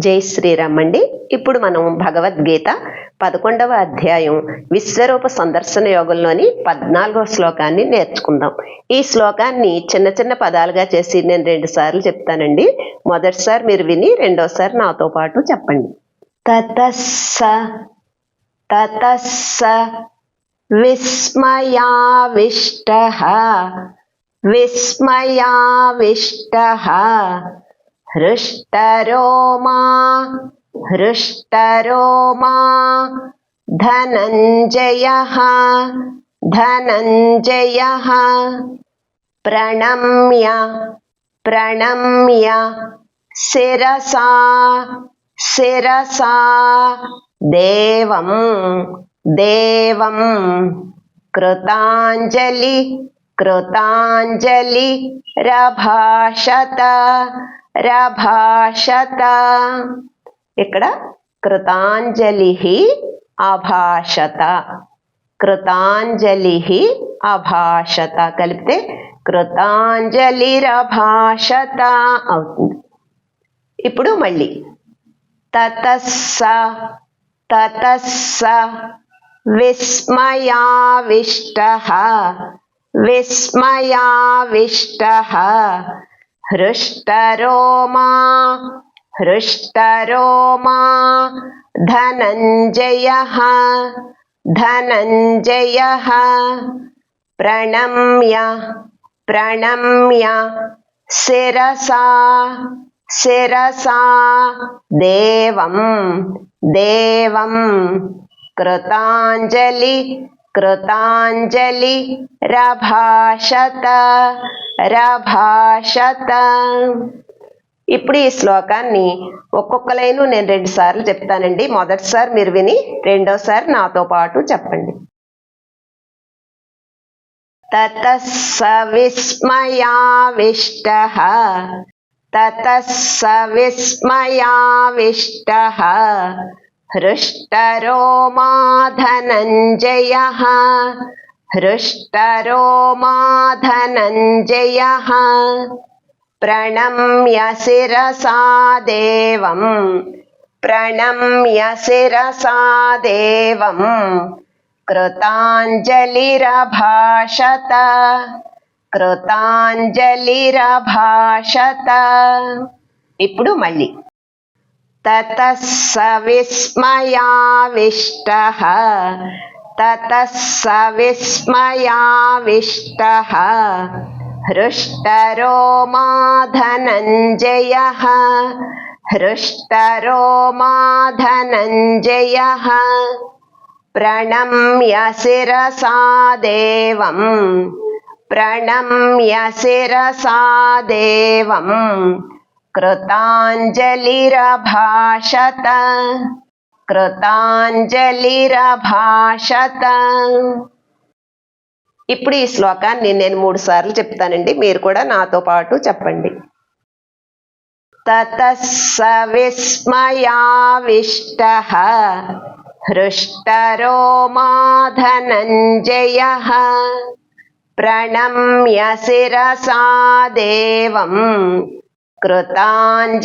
జై శ్రీరామ్ అండి. ఇప్పుడు మనం భగవద్గీత 11వ అధ్యాయం విశ్వరూప సందర్శన యోగంలోని 14వ శ్లోకాన్ని నేర్చుకుందాం. ఈ శ్లోకాన్ని చిన్న చిన్న పదాలుగా చేసి నేను 2 సార్లు చెప్తానండి. మొదటిసారి మీరు విని రెండోసారి నాతో పాటు చెప్పండి. తతస్స తతస్స విస్మయావిష్టః విస్మయావిష్టః హృష్టరోమా హృష్టరోమా ధనంజయః ధనంజయః ప్రణమ్య ప్రణమ్య శిరసా శిరసా దేవం దేవం కృతాంజలి కృతాంజలి రభాషత రభాషత. ఇక్కడ కృతాంజలి అభాషత, కృతాంజలి అభాషత కలిపితే కృతాంజలిరభాషత అవుతుంది. ఇప్పుడు మళ్ళీ తతస్స తతస్స విస్మయావిష్టః విస్మయావిష్టః హృష్టరోమా హృష్టరోమా ధనంజయః ధనంజయః ప్రణమ్య ప్రణమ్య శిరసా శిరసా దేవం దేవం కృతాంజలి కృతాంజలి రభాషత రభాషత. ఇప్పుడు ఈ శ్లోకాన్ని ఒక్కొక్క లైను నేను 2 సార్లు చెప్తానండి. మొదటిసారి మీరు విని రెండోసారి నాతో పాటు చెప్పండి. తతస్స విస్మయావిష్టః తతస్స విస్మయావిష్టః హృష్టరోమా ధనంజయః హృష్టరోమా ధనంజయః ప్రణమ్య శిరసా దేవం ప్రణమ్య శిరసా దేవం కృతాంజలిరభాషత కృతాంజలిరభాషత. ఇప్పుడు మళ్ళీ తతస్స విస్మయావిష్టః తతస్స విస్మయావిష్టః హృష్టరోమా ధనంజయః హృష్టరోమా ధనంజయః ప్రణమ్య శిరసా దేవం ప్రణమ్య శిరసా దేవం కృతాంజలిరభాషత కృతాంజలిరభాషత. ఇప్పుడు ఈ శ్లోకాన్ని నేను 3 సార్లు చెప్తానండి. మీరు కూడా నాతో పాటు చెప్పండి. తతస్స విస్మయావిష్టః హృష్టరోమా ధనంజయః ప్రణమ్య శిరసా దేవం కృతాంజలిరభాషత.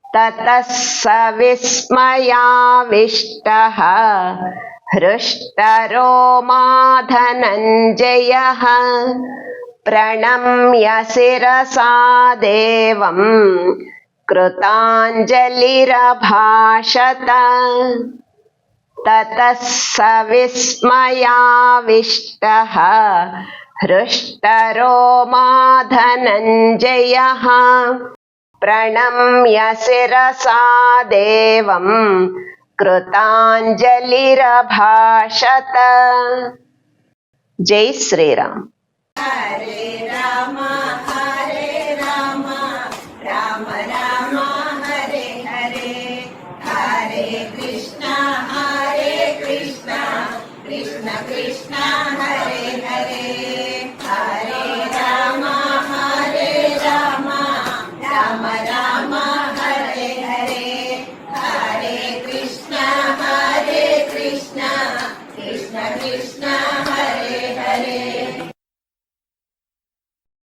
తతస్స విస్మయావిష్టః హృష్టరోమా ధనంజయః ప్రణమ్య శిరసా దేవం కృతాంజలిరభాషత. తతస్స విస్మయావిష్టః హృష్టరోమా ధనంజయః ప్రణమ్య శిరసా దేవం కృతాంజలిరభాషత. జై శ్రీరామ్. హరే రామ